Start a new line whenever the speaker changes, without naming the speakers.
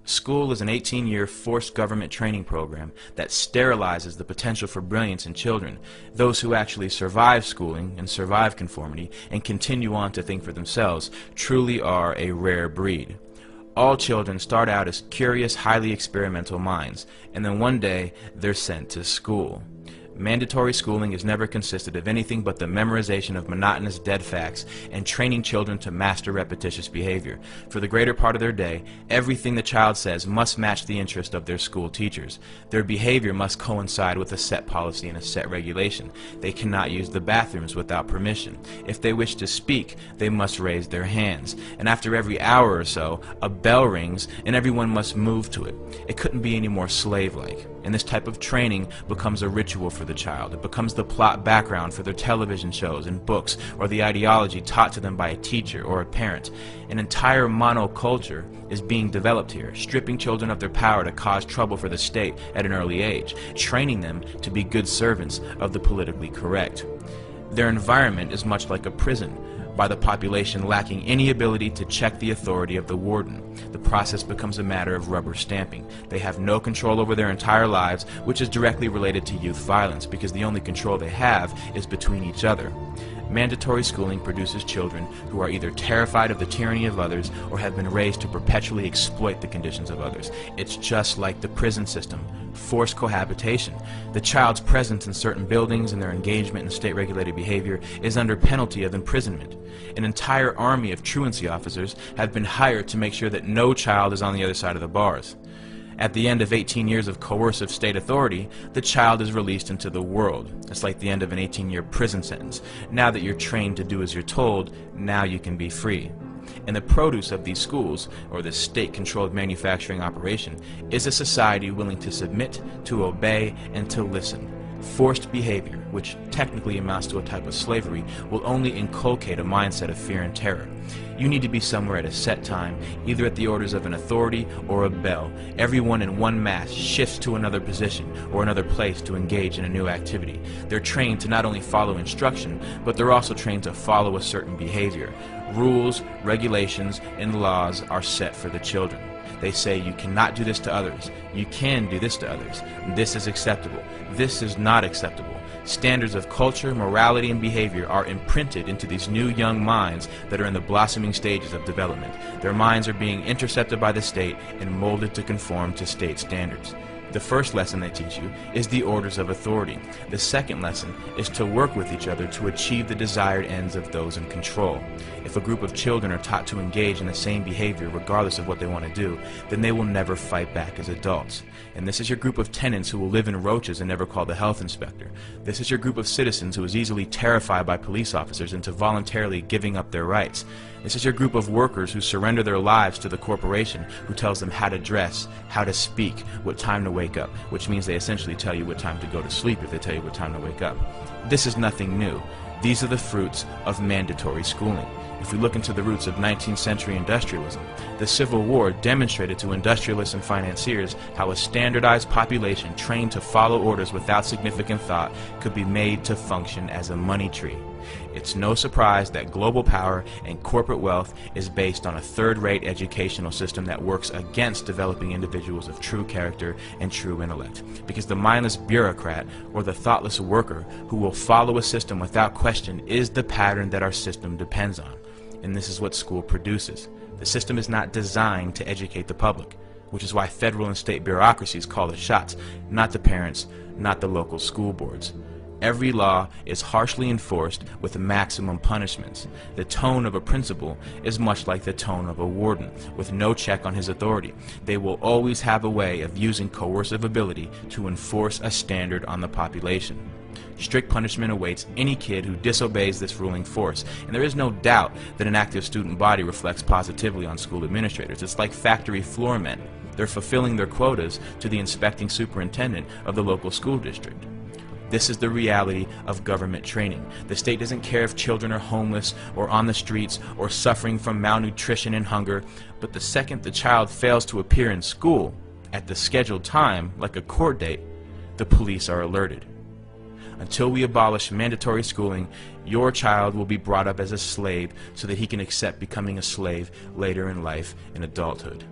School is an 18-year forced government training program that sterilizes the potential for brilliance in children. Those who actually survive schooling and survive conformity and continue on to think for themselves truly are a rare breed. All children start out as curious, highly experimental minds, and then one day they're sent to school. Mandatory schooling has never consisted of anything but the memorization of monotonous dead facts and training children to master repetitious behavior. For the greater part of their day, everything the child says must match the interest of their school teachers. Their behavior must coincide with a set policy and a set regulation. They cannot use the bathrooms without permission. If they wish to speak, they must raise their hands. And after every hour or so, a bell rings and everyone must move to it. It couldn't be any more slave-like. And this type of training becomes a ritual for the child. It becomes the plot background for their television shows and books, or the ideology taught to them by a teacher or a parent. An entire monoculture is being developed here, stripping children of their power to cause trouble for the state at an early age, training them to be good servants of the politically correct. Their environment is much like a prison, by the population lacking any ability to check the authority of the warden. The process becomes a matter of rubber stamping. They have no control over their entire lives, which is directly related to youth violence, because the only control they have is between each other. Mandatory schooling produces children who are either terrified of the tyranny of others or have been raised to perpetually exploit the conditions of others. It's just like the prison system. Forced cohabitation. The child's presence in certain buildings and their engagement in state-regulated behavior is under penalty of imprisonment. An entire army of truancy officers have been hired to make sure that no child is on the other side of the bars. At the end of 18 years of coercive state authority, the child is released into the world. It's like the end of an 18-year prison sentence. Now that you're trained to do as you're told, now you can be free. And the produce of these schools, or this state-controlled manufacturing operation, is a society willing to submit, to obey, and to listen. Forced behavior, which technically amounts to a type of slavery, will only inculcate a mindset of fear and terror. You need to be somewhere at a set time, either at the orders of an authority or a bell. Everyone in one mass shifts to another position or another place to engage in a new activity. They're trained to not only follow instruction, but they're also trained to follow a certain behavior. Rules, regulations, and laws are set for the children. They say you cannot do this to others. You can do this to others. This is acceptable. This is not acceptable. Standards of culture, morality, and behavior are imprinted into these new young minds that are in the blossoming stages of development. Their minds are being intercepted by the state and molded to conform to state standards. The first lesson they teach you is the orders of authority. The second lesson is to work with each other to achieve the desired ends of those in control. If a group of children are taught to engage in the same behavior regardless of what they want to do, then they will never fight back as adults. And this is your group of tenants who will live in roaches and never call the health inspector. This is your group of citizens who is easily terrified by police officers into voluntarily giving up their rights. This is your group of workers who surrender their lives to the corporation who tells them how to dress, how to speak, what time to wake up, which means they essentially tell you what time to go to sleep if they tell you what time to wake up. This is nothing new. These are the fruits of mandatory schooling. If we look into the roots of 19th century industrialism, the Civil War demonstrated to industrialists and financiers how a standardized population trained to follow orders without significant thought could be made to function as a money tree. It's no surprise that global power and corporate wealth is based on a third-rate educational system that works against developing individuals of true character and true intellect. Because the mindless bureaucrat or the thoughtless worker who will follow a system without question is the pattern that our system depends on. And this is what school produces. The system is not designed to educate the public, which is why federal and state bureaucracies call the shots, not the parents, not the local school boards. Every law is harshly enforced with maximum punishments. The tone of a principal is much like the tone of a warden, with no check on his authority. They will always have a way of using coercive ability to enforce a standard on the population. Strict punishment awaits any kid who disobeys this ruling force, and there is no doubt that an active student body reflects positively on school administrators. It's like factory floor men. They're fulfilling their quotas to the inspecting superintendent of the local school district. This is the reality of government training. The state doesn't care if children are homeless or on the streets or suffering from malnutrition and hunger, but the second the child fails to appear in school at the scheduled time, like a court date, the police are alerted. Until we abolish mandatory schooling, your child will be brought up as a slave so that he can accept becoming a slave later in life in adulthood.